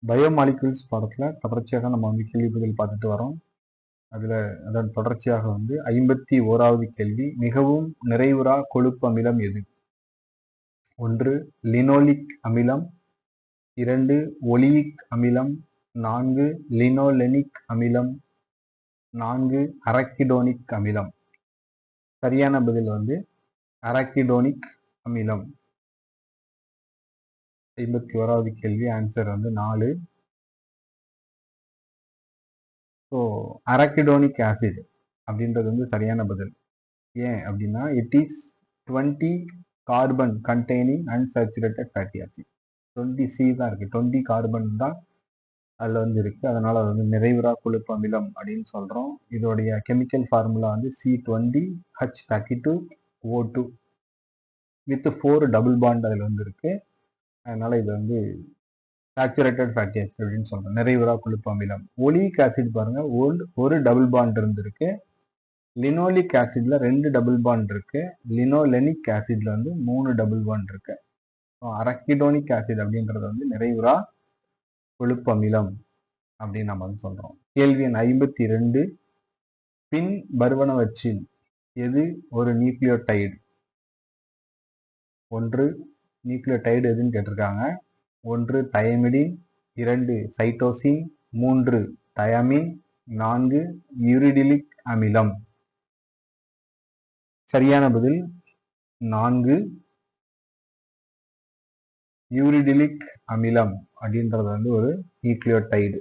Biomolecules பாடத்துல தொடர்ச்சியாக நம்ம கேள்வி பதில் பார்த்துட்டு வரோம். அதன் தொடர்ச்சியாக 51வது கேள்வி, மிகவும் நிறைவுறா கொழுப்பு அமிலம் எது? 1 லினோலிக் அமிலம், 2 ஒலியிக் அமிலம், 4 லினோலெனிக் அமிலம், 4 அரக்கிடோனிக் அமிலம். சரியான பதில் அரக்கிடோனிக் அமிலம். 51வது கேள்வி ஆன்சர் 4. ஸோ அரக்கிடோனிக் ஆசிட் அப்படின்றது சரியான பதில். ஏன் அப்படின்னா it is 20 carbon containing unsaturated fatty acid. 20C தான் இருக்கு, 20 கார்பன் தான் அதில் இருக்கு. அதனால அது நிறைவுறா கொழுப்பு அமிலம் அப்படின்னு சொல்றோம். இதோடைய chemical formula C20H32O2 with 4 double bond அதில் இருக்கு. அதனால இது சாச்சுரேட்டட் ஃபேட்டி ஆசிட் அப்படின்னு சொல்றோம், நிறைவுறா கொழுப்பு அமிலம். ஒலியிக் ஆசிட் பாருங்க, ஒரு டபுள் பாண்ட் இருந்திருக்கு. லினோலிக் ஆசிட்ல 2 டபுள் பாண்ட் இருக்கு. லினோலெனிக் ஆசிட்ல 3 டபுள் பாண்ட் இருக்கு. அரக்கிடோனிக் ஆசிட் அப்படின்றது நிறைவுறா கொழுப்பு அமிலம் அப்படின்னு நம்ம சொல்றோம். கேள்வி எண் 52, பின் வருவனவற்றில் எது ஒரு நியூக்ளியோடைடு? 1 நியூக்ளியோடைடு எதுன்னு கேட்டிருக்காங்க. 1 தயமிடின், 2 சைட்டோசின், 3 தயமின், 4 யூரிடிலிக் அமிலம். சரியான பதில் 4 யூரிடிலிக் அமிலம் அப்படின்றது ஒரு நியூக்ளியோடைடு.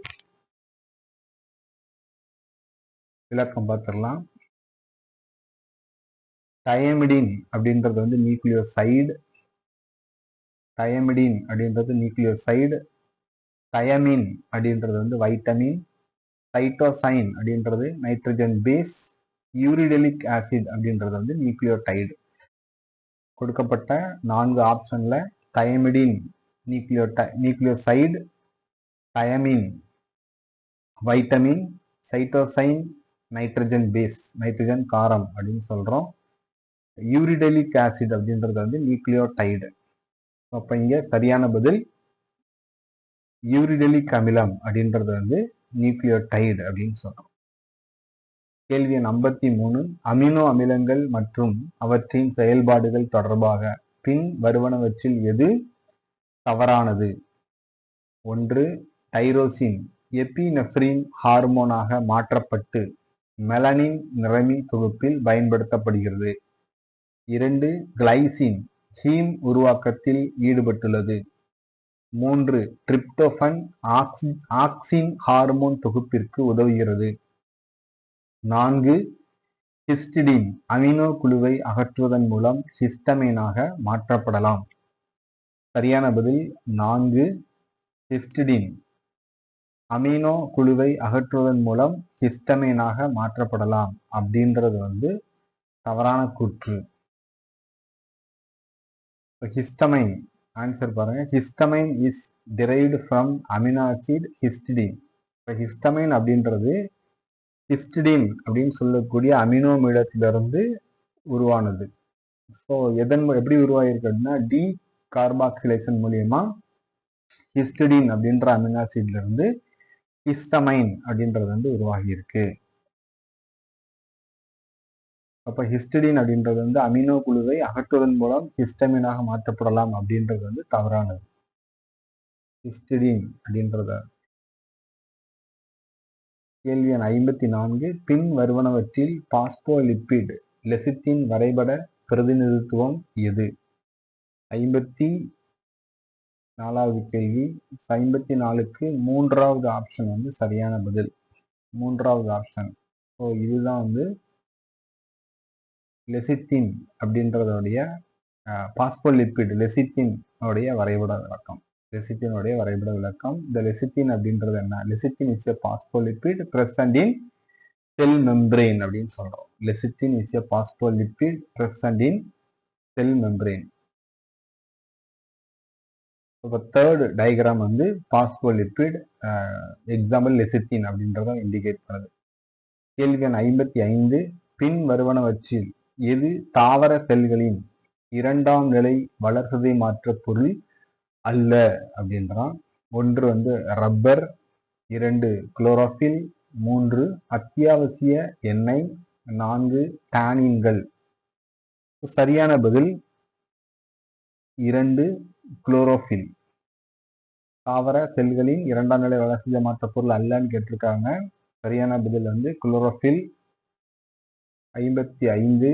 விளக்கம் பார்த்துடலாம். தயமிடின் அப்படின்றது நியூக்ளியோசைடு. தயமிடின் அப்படின்றது நியூக்ளியோசைடு. தயமின் அப்படின்றது வைட்டமின். சைட்டோசைன் அப்படின்றது நைட்ரஜன் பேஸ். யூரிடெலிக் ஆசிட் அப்படின்றது நியூக்ளியோடைடு. கொடுக்கப்பட்ட 4 ஆப்ஷன்ல thymidine nucleoside, thiamine vitamin, cytosine nitrogen base, nitrogen காரம் அப்படின்னு சொல்றோம். யூரிடெலிக் ஆசிட் அப்படின்றது நியூக்ளியோடைடு. அப்ப இங்க சரியான பதில் யூரிடெலிக் அமிலம் அப்படின்றது நியூக்ளியோடைடு அப்படின்னு சொல்றோம். கேள்வி எண் 53, அமினோ அமிலங்கள் மற்றும் அவற்றின் செயல்பாடுகள் தொடர்பாக பின் வருவனவற்றில் எது தவறானது? 1 டைரோசின் எபினெஃப்ரின் ஹார்மோனாக மாற்றப்பட்டு மெலனின் நிறமி தொகுப்பில் பயன்படுத்தப்படுகிறது. 2 கிளைசின் ஹீம் உருவாக்கத்தில் ஈடுபட்டுள்ளது. 3 டிரிப்டோபன் ஆக்சின் ஹார்மோன் தொகுப்பிற்கு உதவுகிறது. 4 ஹிஸ்டிடின் அமினோ குழுவை அகற்றுவதன் மூலம் ஹிஸ்டமைனாக மாற்றப்படலாம். சரியான பதில் 4 ஹிஸ்டிடின் அமினோ குழுவை அகற்றுவதன் மூலம் ஹிஸ்டமைனாக மாற்றப்படலாம் அப்படின்றது தவறான கூற்று. ஹிஸ்டமைன் ஆன்சர் பாருங்க. Histamine is derived from amino acid histidine. Histamine அப்படின்றது ஹிஸ்டிடின் அப்படின்னு சொல்லக்கூடிய அமினோ அமிலத்திலிருந்து உருவானது. ஸோ எப்படி உருவாயிருக்கு அப்படின்னா டி கார்பாக்சிலேஷன் மூலியமா ஹிஸ்டிடின் அப்படின்ற அமினோ ஆசிட்ல இருந்து ஹிஸ்டமைன் அப்படின்றது உருவாகி இருக்கு. அப்ப ஹிஸ்டிடின் அப்படின்றது அமினோ குழுவை அகற்றுவதன் மூலம் ஹிஸ்டமினாக மாற்றப்படலாம் அப்படின்றது தவறானது. ஹிஸ்டிடின் அப்படின்றத. கேள்வி எண் 54, பின் வருவனவற்றில் பாஸ்போலிப்பிட் லெசித்தின் வரைபட பிரதிநிதித்துவம் எது? 54வது கேள்வி. 54க்கு 3வது ஆப்ஷன் சரியான பதில். 3வது ஆப்ஷன். ஸோ இதுதான் லெசித்தின் அப்படின்றதோடைய பாஸ்போலிப்பிட் லெசித்தின் வரைபட விளக்கம். லெசித்தினுடைய வரைபட விளக்கம். இந்த லெசித்தின் அப்படின்றது என்ன? Lecithin is a phospholipid present in cell membrane அப்படின்னு சொல்றோம். Lecithin is a phospholipid present in cell membrane. இப்போ third diagram phospholipid example lecithin அப்படின்றத இண்டிகேட் பண்ணுது. கேள்வி எண் 55, பின் வருவனவற்றில் எது தாவர செல்களின் 2ஆம் நிலை வளர்சிதை மாற்ற பொருள் அல்ல அப்படின்றான். ஒன்று வந்து ரப்பர், 2 குளோரோஃபில், 3 அத்தியாவசிய எண்ணெய், 4 டானின்கள். சரியான பதில் 2 குளோரோஃபில். தாவர செல்களின் இரண்டாம் நிலை வளர்சிதை மாற்ற பொருள் அல்லன்னு கேட்டிருக்காங்க. சரியான பதில் வந்து chlorophyll. 55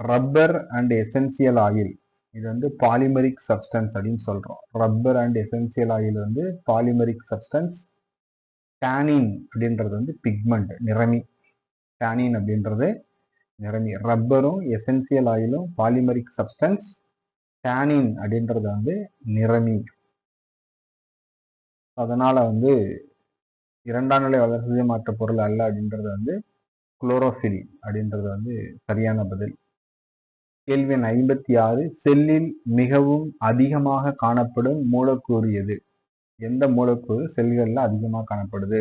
rubber and essential oil. இது வந்து பாலிமரிக் சப்ஸ்டன்ஸ் அப்படின்னு சொல்றோம். ரப்பர் அண்ட் எசென்சியல் ஆயில் வந்து பாலிமரிக் சப்ஸ்டன்ஸ். டானின் அப்படின்றது வந்து பிக்மெண்ட், நிறமி. டானின் அப்படின்றது நிறமி. ரப்பரும் எசென்சியல் ஆயிலும் பாலிமரிக் சப்ஸ்டன்ஸ். டானின் அப்படின்றது வந்து நிறமி. அதனால வந்து இரண்டாம் நிலை வளர்சிதை மாற்ற பொருள் அல்ல அப்படின்றது வந்து குளோரோஃபில் அப்படின்றது வந்து சரியான பதில். கேள்வி எண் 56 செல்லில் மிகவும் அதிகமாக காணப்படும் மூலக்கூறு எது? எந்த மூலக்கூறு செல்கள்ல அதிகமாக காணப்படுது?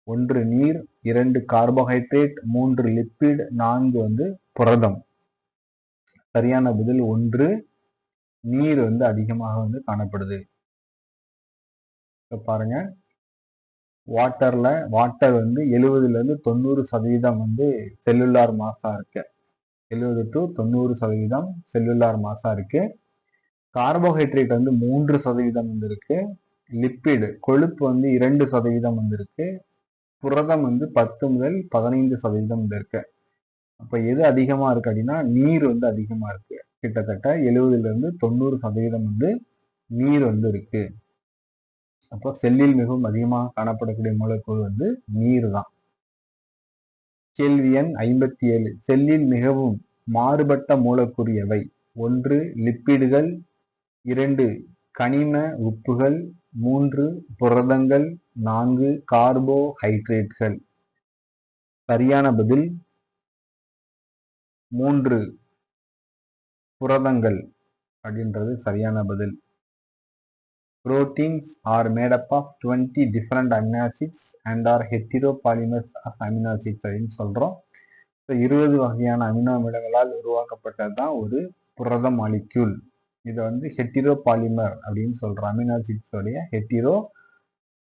1 நீர், 2 கார்போஹைட்ரேட், 3 லிப்பிட், 4 வந்து புரதம். சரியான பதில் 1 நீர் வந்து அதிகமாக வந்து காணப்படுது. பாருங்க, வாட்டர் வந்து 70ல இருந்து 90% வந்து செல்லுலார் மாசா இருக்கு. 70 to 90% செல்லுலார் மாசா இருக்கு. கார்போஹைட்ரேட் வந்து 3% வந்து இருக்கு. லிப்பிட் கொழுப்பு வந்து 2% வந்து இருக்கு. புரதம் வந்து 10 முதல் 15% வந்து இருக்கு. அப்ப எது அதிகமா இருக்கு அப்படின்னா நீர் வந்து அதிகமா இருக்கு. கிட்டத்தட்ட 70ல இருந்து 90% வந்து நீர் வந்து இருக்கு. அப்போ செல்லில் மிகவும் அதிகமாக காணப்படக்கூடிய மூலக்கூறு வந்து நீர் தான். கேள்வி எண் 57 செல்லில் மிகவும் மாறுபட்ட மூலக்கூறு எவை? 1 லிப்பிடுகள், 2 கனிம உப்புகள், 3 புரதங்கள், 4 கார்போஹைட்ரேட்கள். சரியான பதில் 3 புரதங்கள் அப்படின்றது சரியான பதில். Proteins are made up of 20 different amino acids and are heteropolymers of amino acids அப்படின்னு சொல்றோம். 20 வகையான அமினோ அமிலங்களால் உருவாக்கப்பட்டது தான் ஒரு புரத மாலிக்யூல். இதை வந்து ஹெட்டிரோ பாலிமர் அப்படின்னு சொல்றோம். அமினோ ஆசிட்ஸ் உடைய ஹெட்டிரோ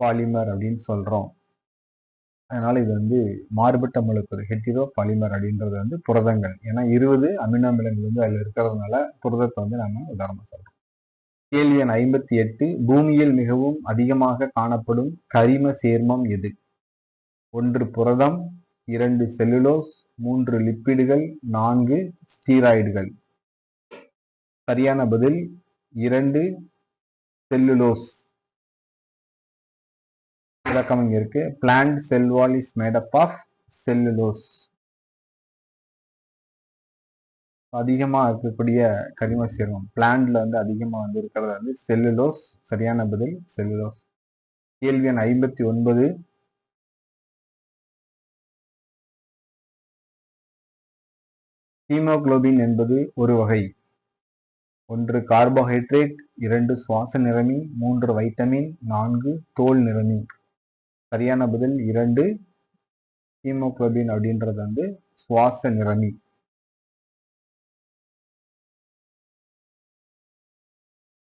பாலிமர் அப்படின்னு சொல்றோம். அதனால இது வந்து மாறுபட்ட மூலக்கூறு ஹெட்டிரோ பாலிமர் அப்படின்றது வந்து புரதங்கள். ஏன்னா 20 அமினோ அமிலங்கள் வந்து அதுல இருக்கிறதுனால புரதத்தை வந்து நம்ம உதாரணம் சொல்றோம். கேள்வி எண் 58 பூமியில் மிகவும் அதிகமாக காணப்படும் கரிம சேர்மம் எது? 1 புரதம், 2 செல்லுலோஸ், 3 லிப்பிடுகள், 4 ஸ்டீராய்டுகள். சரியான பதில் 2 செல்லுலோஸ். விளக்கம் இங்க இருக்கு. Plant cell wall is made up of cellulose. அதிகமா இருக்கக்கூடிய கரிம சேர்மம் பிளான்ட்ல வந்து அதிகமா வந்து இருக்கிறது வந்து செல்லுலோஸ். சரியான பதில் செல்லுலோஸ். கேள்வி எண் 59 ஹீமோகுளோபின் என்பது ஒரு வகை. 1 கார்போஹைட்ரேட், 2 சுவாச நிறமி, 3 வைட்டமின், 4 தோல் நிறமி. சரியான பதில் 2 ஹீமோகுளோபின் அப்படின்றது வந்து சுவாச நிறமி.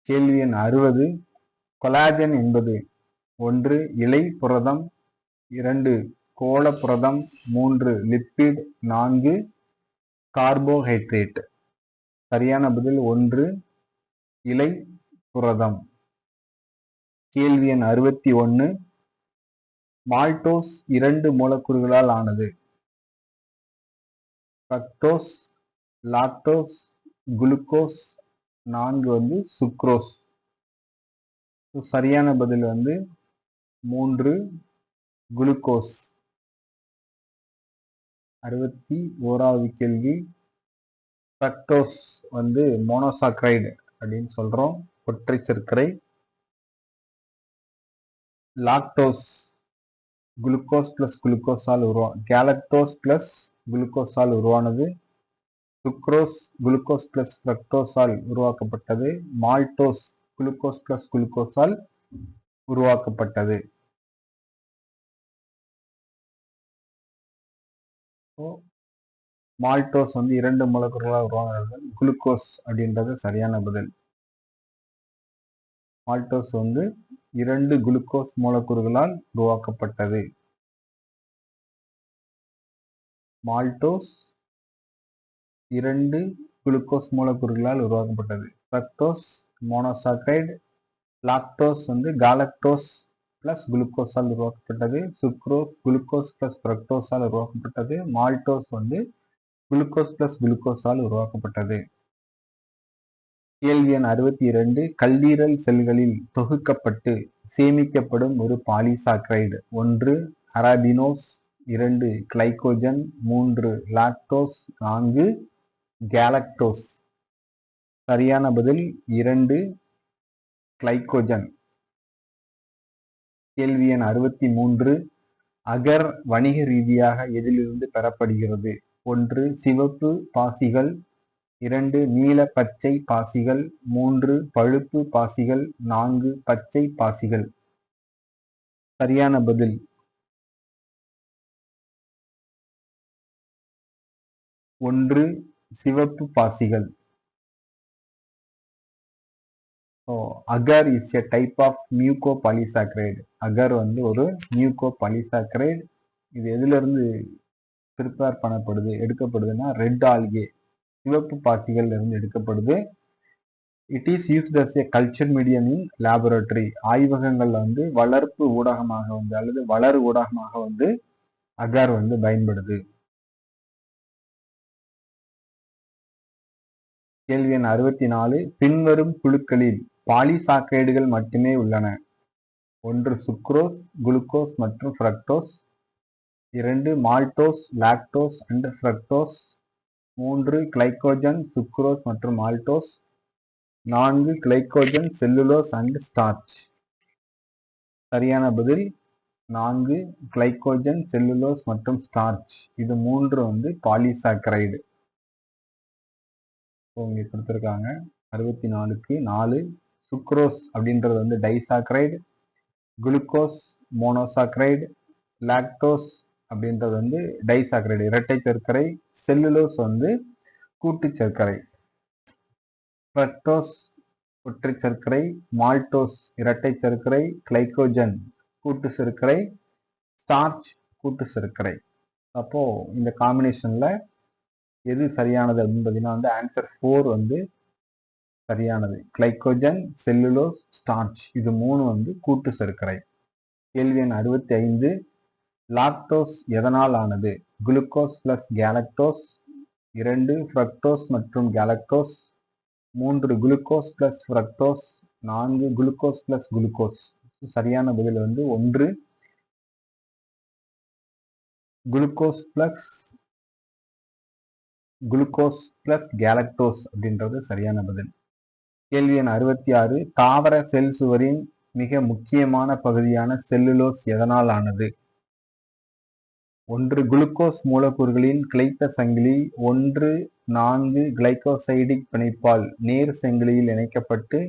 கேள்வி எண் 60 கொலாஜன் என்பது 1 இலை புரதம், 2 கோள புரதம், 3 லிப்பிட், 4 கார்போஹைட்ரேட். சரியான பதில் 1 இலை புரதம். கேள்வி எண் 61 மால்டோஸ் 2 மூலக்கூறுகளால் ஆனது. ஃப்ரக்டோஸ், லாக்டோஸ், குளுக்கோஸ், 4 வந்து சுக்ரோஸ். சரியான பதில் வந்து 3 குளுக்கோஸ். 61வது கேள்வி ஃப்ரக்டோஸ் வந்து மோனோசாக்கரைடு அப்படின்னு சொல்றோம், ஒற்றை சர்க்கரை. லாக்டோஸ் குளுக்கோஸ் பிளஸ் குளுக்கோஸால் கேலக்டோஸ் பிளஸ் குளுக்கோஸால் உருவானது. சுக்ரோஸ் குளுக்கோஸ் பிளஸ் ஃப்ரக்டோஸால் உருவாக்கப்பட்டது. மால்டோஸ் குளுக்கோஸ் பிளஸ் குளுக்கோஸால் உருவாக்கப்பட்டது. மால்டோஸ் வந்து 2 மூலக்கூறுகளால் உருவானது. குளுக்கோஸ் அப்படின்றது சரியான பதில். மால்டோஸ் வந்து 2 குளுக்கோஸ் மூலக்கூறுகளால் உருவாக்கப்பட்டது. மால்டோஸ் 2 குளுக்கோஸ் மூலக்கூறுகளால் உருவாக்கப்பட்டது. ஃப்ரக்டோஸ் மோனோசாக்கரைடு, லாக்டோஸ் வந்து காலக்டோஸ் பிளஸ் குளுக்கோஸால் உருவாக்கப்பட்டது. சுக்ரோஸ் குளுக்கோஸ் பிளஸ் ஃப்ரக்டோஸால் உருவாக்கப்பட்டது. மால்டோஸ் வந்து குளுக்கோஸ் பிளஸ் குளுக்கோஸால் உருவாக்கப்பட்டது. கேள்வி எண் 62. கல்லீரல் செல்களில் தொகுக்கப்பட்டு சேமிக்கப்படும் ஒரு பாலிசாக்கரைடு. 1 அரபினோஸ், 2 glycogen, 3 lactose, 4 galactose. சரியான பதில் 2 கிளைகோஜன். கேள்வி எண் 63. அகர் வணிக ரீதியாக எதிலிருந்து பெறப்படுகிறது? 1 சிவப்பு பாசிகள், 2 நீல பச்சை பாசிகள், 3 பழுப்பு பாசிகள், 4 பச்சை பாசிகள். சரியான பதில் 1 சிவப்பு பாசிகள். Agar is a type of mucopolysaccharide. Agar வந்து ஒரு mucopolysaccharide. இது எதிலிருந்து ப்ரிப்பேர் பண்ணப்படுது, எடுக்கப்படுதுன்னா ரெட் ஆல்கே, சிவப்பு பாசிகள்ல இருந்து எடுக்கப்படுது. It is used as a culture medium in laboratory. ஆய்வகங்கள்ல வந்து வளர்ப்பு ஊடகமாக வந்து அல்லது வளர் ஊடகமாக வந்து அகர் வந்து பயன்படுது. கேள்வி எண் 64. பின்வரும் குழுக்களில் பாலிசாக்கரைடுகள் மட்டுமே உள்ளன. 1 சுக்ரோஸ், குளுக்கோஸ் மற்றும் fructose, 2 maltose, lactose and fructose, 3 glycogen, sucrose மற்றும் maltose, 4 glycogen, cellulose and starch. சரியான பதில் 4 கிளைகோஜன், செல்லுலோஸ் மற்றும் ஸ்டார்ச். இது 3 வந்து பாலிசாக்கரைடு. இங்க கொடுத்துருக்காங்க 64க்கு 4. சுக்ரோஸ் அப்படின்றது வந்து டைசாக்கரைடு, குளுக்கோஸ் மோனோசாக்கரைடு, லாக்டோஸ் அப்படின்றது வந்து டைசாக்கரைடு இரட்டை சர்க்கரை, செல்லுலோஸ் வந்து கூட்டு சர்க்கரை, ஃப்ரக்டோஸ் ஒற்றை சர்க்கரை, மால்டோஸ் இரட்டை சர்க்கரை, கிளைகோஜன் கூட்டு சர்க்கரை, ஸ்டார்ச் கூட்டு சர்க்கரை. அப்போ இந்த காம்பினேஷன்ல எது சரியானது அப்படின்னு பார்த்தீங்கன்னா வந்து ஆன்சர் 4 வந்து சரியானது. கிளைகோஜன், செல்லுலோஸ், ஸ்டார்ச் இது 3 வந்து கூட்டு சர்க்கரை. கேள்வி எண் 65. லாக்டோஸ் எதனால் ஆனது? குளுக்கோஸ் பிளஸ் கேலக்டோஸ், 2 ஃப்ரக்டோஸ் மற்றும் galactose, 3 glucose plus fructose, 4 glucose plus glucose. சரியான பதில் வந்து 1 குளுக்கோஸ் பிளஸ் கேலக்டோஸ் அப்படின்றது சரியான பதில். கேள்வி எண் 66. தாவர செல் சுவரின் மிக முக்கியமான பகுதியான செல்லுலோஸ் எதனால் ஆனது? 1 குளுக்கோஸ் மூலக்கூறுகளின் கிளைத்த சங்கிலி 1,4 கிளைகோசைடிக் பிணைப்பால் நேர் சங்கிலியில் இணைக்கப்பட்டு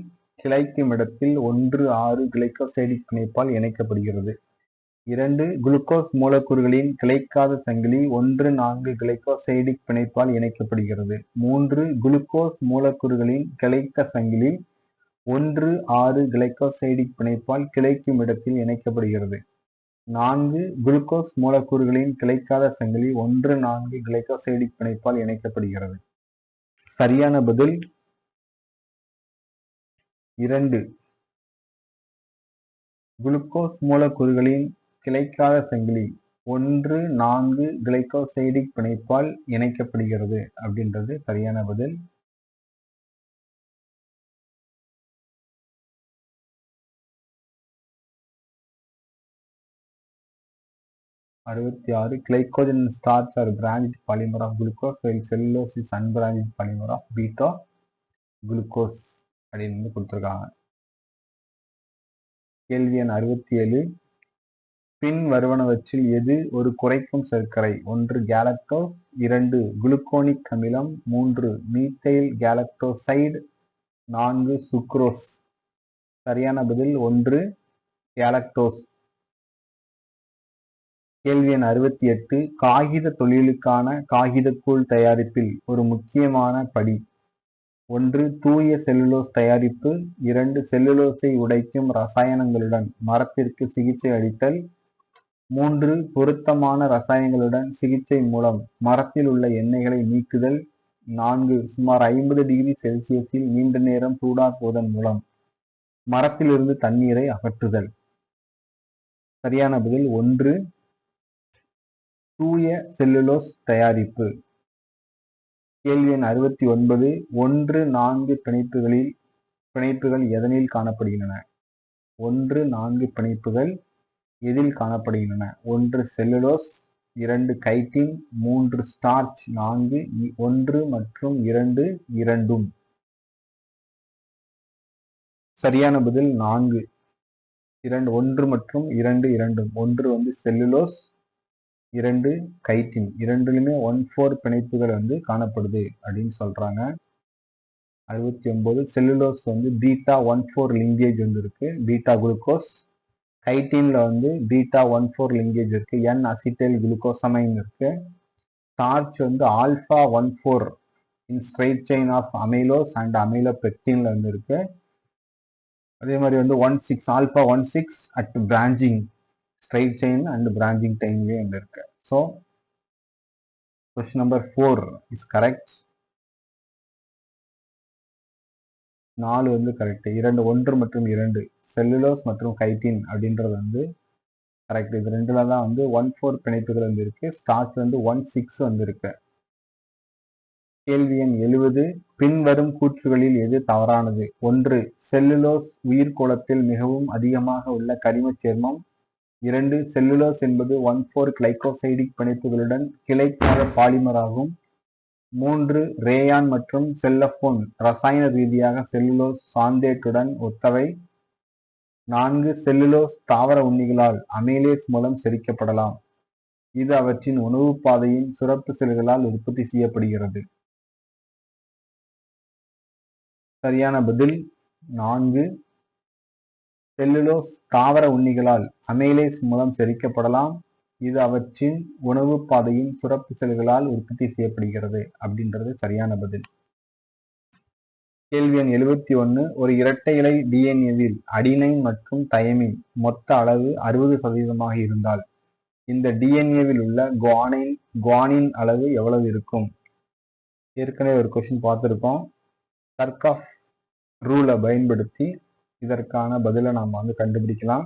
கிளைக்கும் இடத்தில் 1,6 கிளைகோசைடிக் பிணைப்பால் இணைக்கப்படுகிறது. 2 குளுக்கோஸ் மூலக்கூறுகளின் கிளைக்காத சங்கிலி 1,4 கிளைகோசைடிக் பிணைப்பால் இணைக்கப்படுகிறது. 3 குளுக்கோஸ் மூலக்கூறுகளின் கிளைத்த சங்கிலி 1,6 கிளைகோசைடிக் பிணைப்பால் கிளைக்கும் இடத்தில் இணைக்கப்படுகிறது. 4 குளுக்கோஸ் மூலக்கூறுகளின் கிளைக்காத சங்கிலி 1,4 கிளைகோசைடிக் பிணைப்பால் இணைக்கப்படுகிறது. சரியான பதில் 2 குளுக்கோஸ் மூலக்கூறுகளின் கிளைக்காத சங்கிலி 1,4 கிளைகோசைடிக் பிணைப்பால் இணைக்கப்படுகிறது அப்படின்றது சரியான பதில். Glycogen starch are branched polymer of glucose while cellulose is unbranched polymer of beta glucose அப்படின்னு கொடுத்துருக்காங்க. கேள்வி எண் 67. பின் வருவனவற்றில் எது ஒரு குறைக்கும் சர்க்கரை? 1 கேலக்டோஸ், 2 குளுக்கோனிக் அமிலம், 3 மீத்தைல் கேலக்டோசைடு, 4 சுக்ரோஸ். சரியான பதில் 1 கேலக்டோஸ். கேள்வி எண் 68. காகித தொழிலுக்கான காகிதக்கூழ் தயாரிப்பில் ஒரு முக்கியமான படி. 1 தூய செல்லுலோஸ் தயாரிப்பு, 2 செல்லுலோஸை உடைக்கும் ரசாயனங்களுடன் மரத்திற்கு சிகிச்சை அளித்தல், 3 பொருத்தமான ரசாயனங்களுடன் சிகிச்சை மூலம் மரத்தில் உள்ள எண்ணெய்களை நீக்குதல், 4 சுமார் 50 டிகிரி செல்சியஸில் நீண்ட நேரம் சூடாக்குவதன் மூலம் மரத்திலிருந்து தண்ணீரை அகற்றுதல். சரியான பதில் 1 தூய செல்லுலோஸ் தயாரிப்பு. கேள்வி எண் 69 1-4 பிணைப்புகள் எதனில் காணப்படுகின்றன? 1-4 பிணைப்புகள் எதில் காணப்படுகின்றன? 1 செல்லுலோஸ், 2 கைட்டின், 3 ஸ்டார்ச், 4 1 மற்றும் 2 இரண்டும். சரியான பதில் 4 1 மற்றும் 2 இரண்டும். 1 வந்து செல்லுலோஸ், 2 கைட்டின். இரண்டுலுமே 1,4 பிணைப்புகள் வந்து காணப்படுது அப்படின்னு சொல்றாங்க. 69 செல்லுலோஸ் வந்து பீட்டா 1,4 லிங்கேஜ் வந்து இருக்கு, பீட்டா குளுக்கோஸ். கைட்டின்ல வந்து பீட்டா 1,4 லிங்கேஜ் இருக்கு, என் அசிட்டைல் குளுக்கோசமைன் இருக்கு. ஸ்டார்ச் வந்து alpha 1,4 in straight chain of amylose and அமைலோபெக்டின்ல வந்து இருக்கு. அதே மாதிரி வந்து 16 alpha 16 at branching straight chain and branching டைம்லயே வந்து இருக்கு. So question number 4 is correct. 4 வந்து கரெக்ட். 1 மற்றும் 2 செல்லுலோஸ் மற்றும் கைட்டின் அப்படின்றது வந்து கரெக்ட். இது ரெண்டுல தான் வந்து 1,4 பிணைப்புகள் வந்து இருக்கு. ஸ்டார்ச் வந்து 16 வந்து இருக்கு. கேள்வி எண் 70 பின்வரும் கூற்றுகளில் எது தவறானது? 1 செல்லுலோஸ் உயிர்கோளத்தில் மிகவும் அதிகமாக உள்ள கரிமச் சேர்மம். 2 செல்லுலோஸ் என்பது 1,4 கிளைகோசைடிக் பிணைப்புகளுடன் கிளைக்காத பாலிமர் ஆகும். 3 ரேயான் மற்றும் செல்லபோன் ரசாயன ரீதியாக செல்லுலோஸ் சாந்தேட்டுடன் ஒத்தவை. 4 செல்லுலோஸ் தாவர உண்ணிகளால் அமைலேஸ் மூலம் செரிக்கப்படலாம். இது அவற்றின் உணவு பாதையின் சுரப்பு செல்களால் உற்பத்தி செய்யப்படுகிறது. சரியான பதில் 4 செல்லுலோஸ் தாவர உண்ணிகளால் அமைலேஸ் மூலம் செரிக்கப்படலாம். இது அவற்றின் உணவு பாதையின் சுரப்பு செல்களால் உற்பத்தி செய்யப்படுகிறது அப்படின்றது சரியான பதில். கேள்வி எண் 71 ஒரு இரட்டை இலை டிஎன்ஏவில் அடினைன் மற்றும் தைமின் மொத்த அளவு 60% இருந்தால் இந்த டிஎன்ஏவில் உள்ள குவானின் அளவு எவ்வளவு இருக்கும்? ஏற்கனவே ஒரு கொஸ்டின் பார்த்திருக்கோம். சர்காஃப் ரூலை பயன்படுத்தி இதற்கான பதிலை நாம் வந்து கண்டுபிடிக்கலாம்.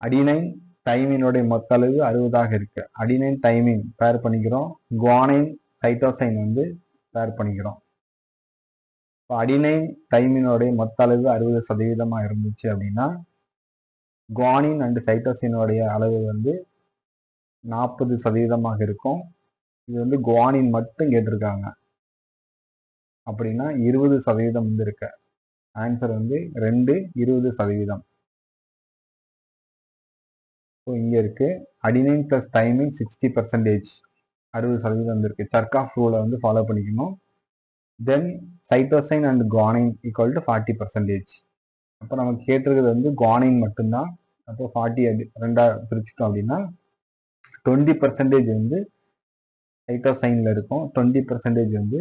அடினைன் தைமினுடைய மொத்த அளவு 60 இருக்கு. அடினைன் தைமின் பேர் பண்ணிக்கிறோம், குவானைன் சைட்டோசைன் வந்து பேர் பண்ணிக்கிறோம். இப்போ அடினைன் தைமினுடைய மொத்த அளவு 60% இருந்துச்சு அப்படின்னா குவானின் அண்ட் சைட்டோசினுடைய அளவு வந்து 40% இருக்கும். இது வந்து குவானின் மட்டும் கேட்டிருக்காங்க. அப்படின்னா 20% வந்து இருக்கு. ஆன்சர் வந்து 2 20%. இங்க இருக்கு அடினைன் பிளஸ் தைமின் 60%, 60% வந்து இருக்கு. சர்காஃப் ரூலை வந்து ஃபாலோ பண்ணிக்கணும். Then cytosine and guanine equal to 40%. அப்போ நமக்கு கேட்டிருக்கிறது வந்து குவானின் மட்டும்தான். அப்போ 40 ரெண்டா பிரிச்சுட்டோம் அப்படின்னா 20% வந்து சைட்டோசைன்ல இருக்கும், 20% வந்து